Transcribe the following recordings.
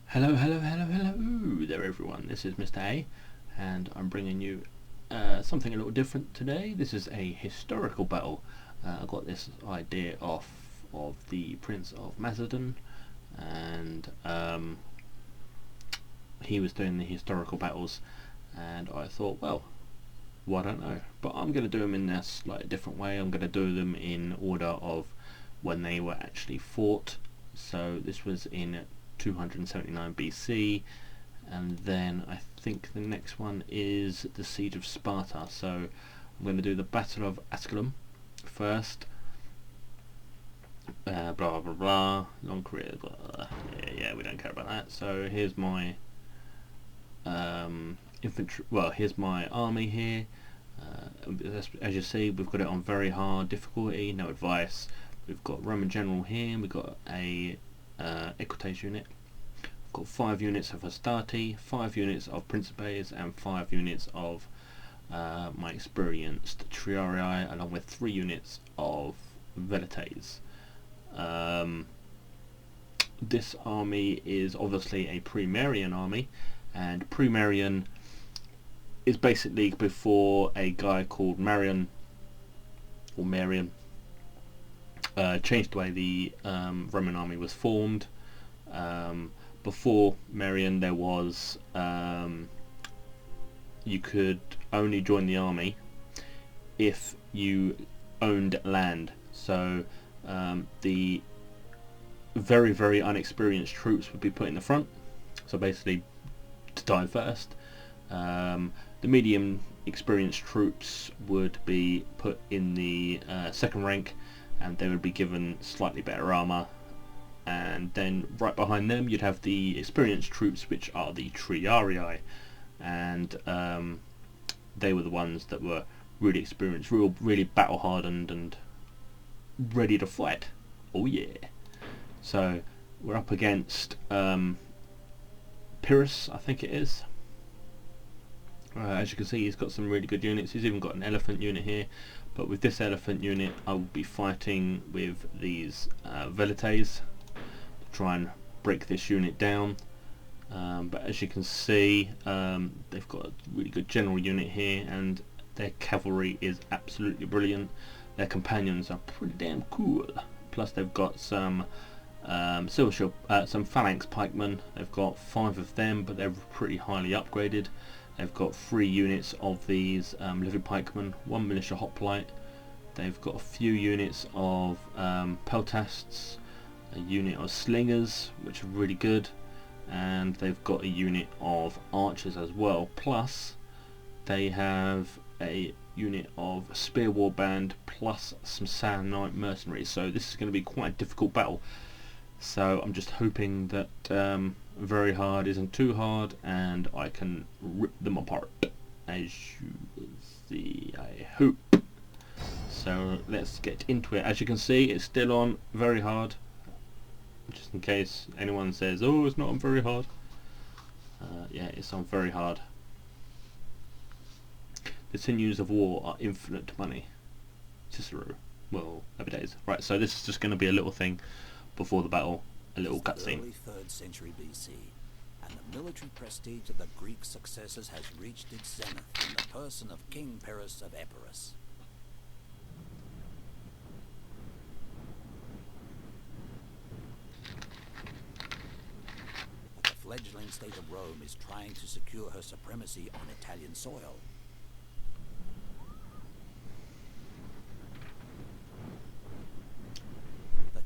Hello there everyone, this is Mr. A and I'm bringing you something a little different today. This is a historical battle. I got this idea off of the Prince of Macedon, and he was doing the historical battles, and I thought, well, why don't I? But I'm going to do them in a slightly different way. I'm going to do them in order of when they were actually fought. So this was in 279 BC, and then I think the next one is the Siege of Sparta. So I'm going to do the Battle of Asculum first. Blah blah blah, long career, blah. Yeah, we don't care about that. So here's my infantry. Well, here's my army here. As you see, we've got it on very hard difficulty, no advice. We've got Roman general here. We've got a Equites unit. We've got 5 units of Hastati, 5 units of Principes, and 5 units of my experienced Triarii, along with 3 units of Velites. This army is obviously a pre-Marian army, and pre-Marian is basically before a guy called Marian changed the way the Roman army was formed. Before Marian, there was you could only join the army if you owned land. So the very unexperienced troops would be put in the front, so basically to die first. The medium experienced troops would be put in the second rank, and they would be given slightly better armour, and then right behind them you'd have the experienced troops, which are the Triarii, and they were the ones that were really experienced, really battle hardened and ready to fight. Oh yeah. So we're up against Pyrrhus, I think it is. As you can see, he's got some really good units. He's even got an elephant unit here, but with this elephant unit I will be fighting with these Velites to try and break this unit down. But as you can see, they've got a really good general unit here, and their cavalry is absolutely brilliant. Their companions are pretty damn cool. Plus they've got some some phalanx pikemen. They've got 5 of them, but they're pretty highly upgraded. They've got 3 units of these livid pikemen, 1 militia hoplite. They've got a few units of peltasts, a unit of slingers, which are really good, and they've got a unit of archers as well. Plus they have a unit of spear warband plus some Samnite mercenaries. So this is going to be quite a difficult battle. So I'm just hoping that very hard isn't too hard, and I can rip them apart, as you see, I hope. So let's get into it. As you can see, it's still on very hard, just in case anyone says, oh, it's not on very hard. Yeah, it's on very hard. The sinews of war are infinite money. Cicero. Well, every days. Right, so this is just going to be a little thing before the battle, a little cutscene. Early 3rd century BC, and the military prestige of the Greek successors has reached its zenith in the person of King Pyrrhus of Epirus. But the fledgling state of Rome is trying to secure her supremacy on Italian soil.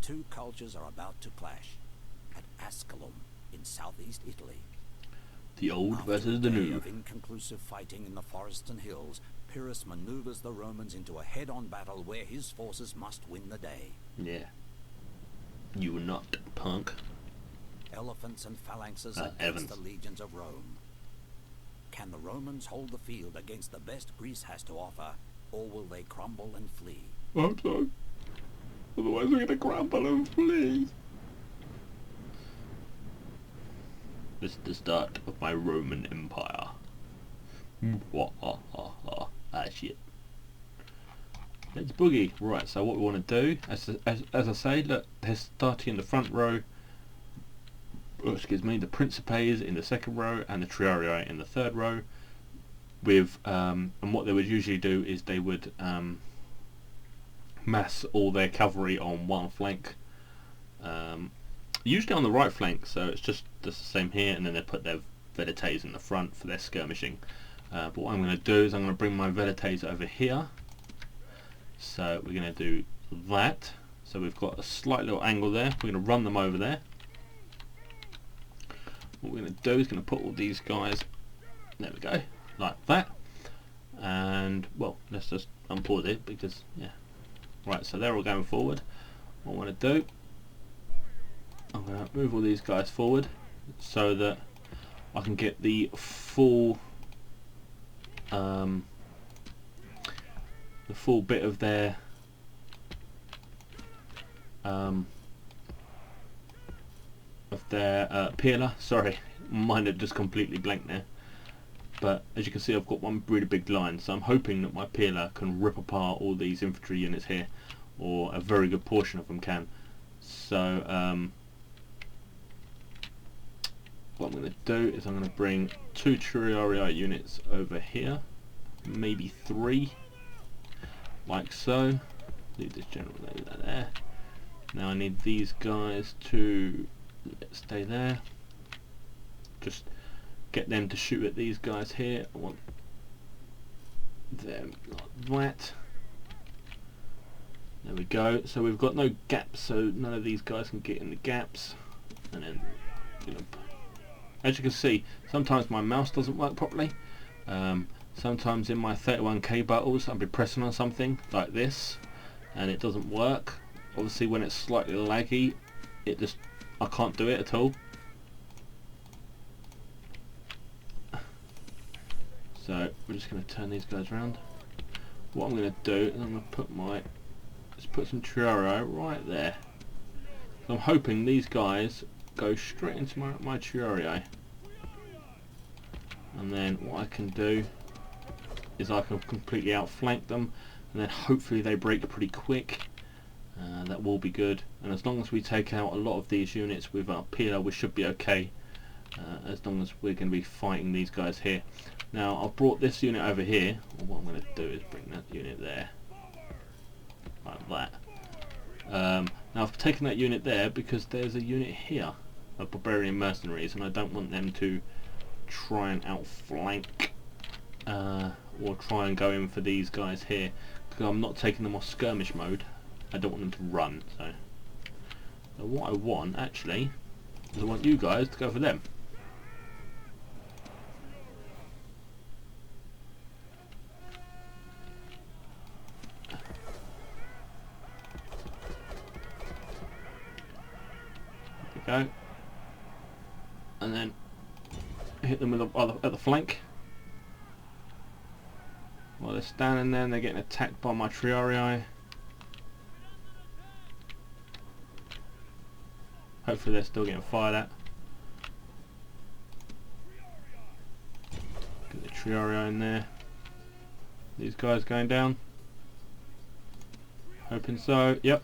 Two cultures are about to clash at Asculum in southeast Italy. The old versus the new. Of inconclusive fighting in the forests and hills, Pyrrhus maneuvers the Romans into a head-on battle where his forces must win the day. Yeah. You were not, punk. Elephants and phalanxes against the legions of Rome. Can the Romans hold the field against the best Greece has to offer, or will they crumble and flee? I hope so. Otherwise we're gonna crumble and flee. This is the start of my Roman Empire. Ah, shit. Let's boogie. Right, so what we want to do, as I say, look, they're starting in the front row. Oh, excuse me, the Principes in the second row and the Triarii in the third row. With and what they would usually do is they would mass all their cavalry on one flank, usually on the right flank. So it's just the same here, and then they put their Vedetes in the front for their skirmishing. But what I'm going to do is I'm going to bring my Vedetes over here. So we're going to do that. So we've got a slight little angle there. We're going to run them over there. What we're going to do is going to put all these guys, there we go, like that. And well, let's just unpause it because yeah. Right, so they're all going forward. What I want to do, I'm going to move all these guys forward so that I can get the full bit of their peeler. Sorry, mine had just completely blanked there. But as you can see, I've got one really big line, so I'm hoping that my peeler can rip apart all these infantry units here, or a very good portion of them can. So what I'm going to do is I'm going to bring 2 Triarii units over here, maybe 3, like so. Leave this general there. Now I need these guys to stay there. Just get them to shoot at these guys here. I want them like that. There we go. So we've got no gaps, so none of these guys can get in the gaps. And then, you know, as you can see, sometimes my mouse doesn't work properly. Sometimes in my 31k battles I'll be pressing on something like this and it doesn't work. Obviously when it's slightly laggy, I can't do it at all. So we're just going to turn these guys around. What I'm going to do is I'm going to put some Triarii right there. So I'm hoping these guys go straight into my Triarii. And then what I can do is I can completely outflank them, and then hopefully they break pretty quick. That will be good, and as long as we take out a lot of these units with our peeler, we should be okay, as long as we're going to be fighting these guys here. Now I've brought this unit over here. What I'm going to do is bring that unit there, like that. Now I've taken that unit there because there's a unit here of barbarian mercenaries, and I don't want them to try and outflank or try and go in for these guys here, because I'm not taking them off skirmish mode. I don't want them to run. So what I want actually is I want you guys to go for them. There we go. And then hit them with at the flank. While they're standing there and they're getting attacked by my Triarii. Hopefully they're still getting fired at. Get the Triarii in there. These guys going down. Hoping so. Yep.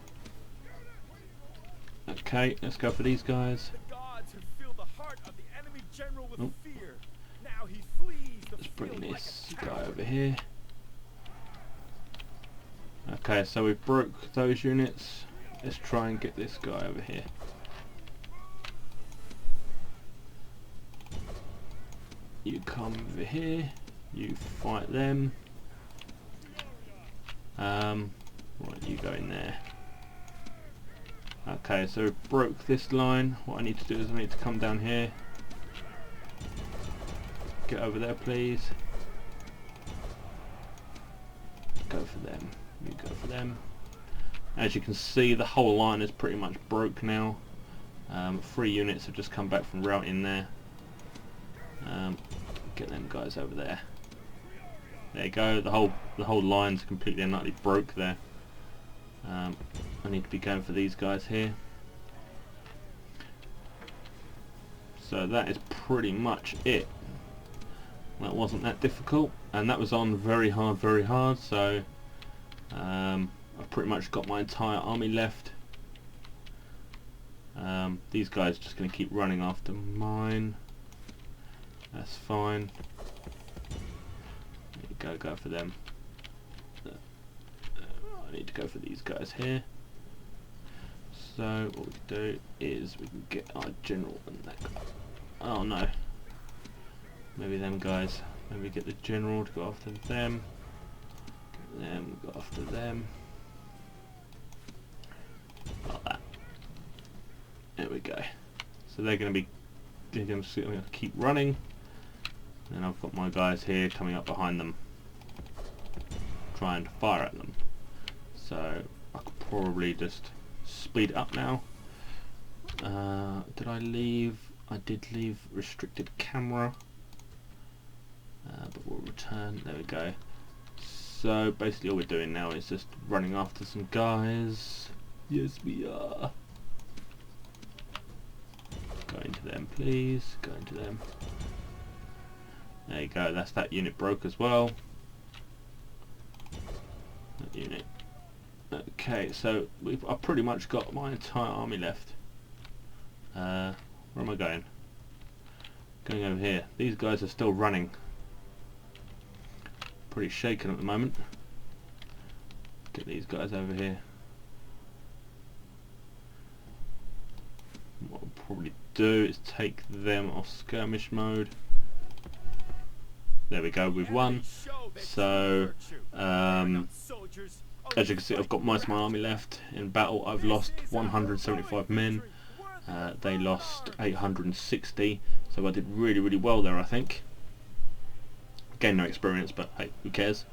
Okay, let's go for these guys. Oh. Let's bring this guy over here. Okay, so we broke those units. Let's try and get this guy over here. You come over here. You fight them. Right, you go in there. Okay, so we broke this line. What I need to do is I need to come down here. Get over there, please. Go for them. You go for them. As you can see, the whole line is pretty much broke now. 3 units have just come back from routing there. Get them guys over there. There you go. The whole line's completely and utterly broke there. I need to be going for these guys here. So that is pretty much it. That wasn't that difficult, and that was on very hard, so I've pretty much got my entire army left. These guys are just going to keep running after mine. That's fine. Go for them. I need to go for these guys here. So what we can do is we can get our general and that guy. Oh no. Maybe them guys. Maybe get the general to go after them. Then go after them. Like that. There we go. So they're going to keep running. And I've got my guys here coming up behind them, trying to fire at them. So I could probably just speed it up now. Did I leave? I did leave restricted camera, but we'll return. There we go. So basically all we're doing now is just running after some guys. Yes we are. Go into them please, go into them. There you go, that's that unit broke as well. That unit. Okay, so I've pretty much got my entire army left. Where am I going? Going over here. These guys are still running. Pretty shaken at the moment. Get these guys over here. What I'll probably do is take them off skirmish mode. There we go, we've won. So, as you can see, I've got most of my army left. In battle, I've lost 175 men. They lost 860. So I did really, really well there, I think. Gained no experience, but hey, who cares?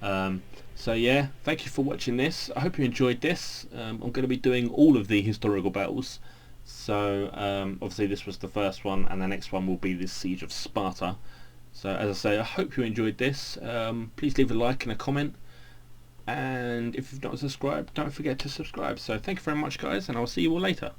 So yeah, thank you for watching this. I hope you enjoyed this. I'm going to be doing all of the historical battles. So, obviously this was the first one, and the next one will be the Siege of Sparta. So as I say, I hope you enjoyed this. Please leave a like and a comment, and if you've not subscribed, don't forget to subscribe. So thank you very much guys, and I'll see you all later.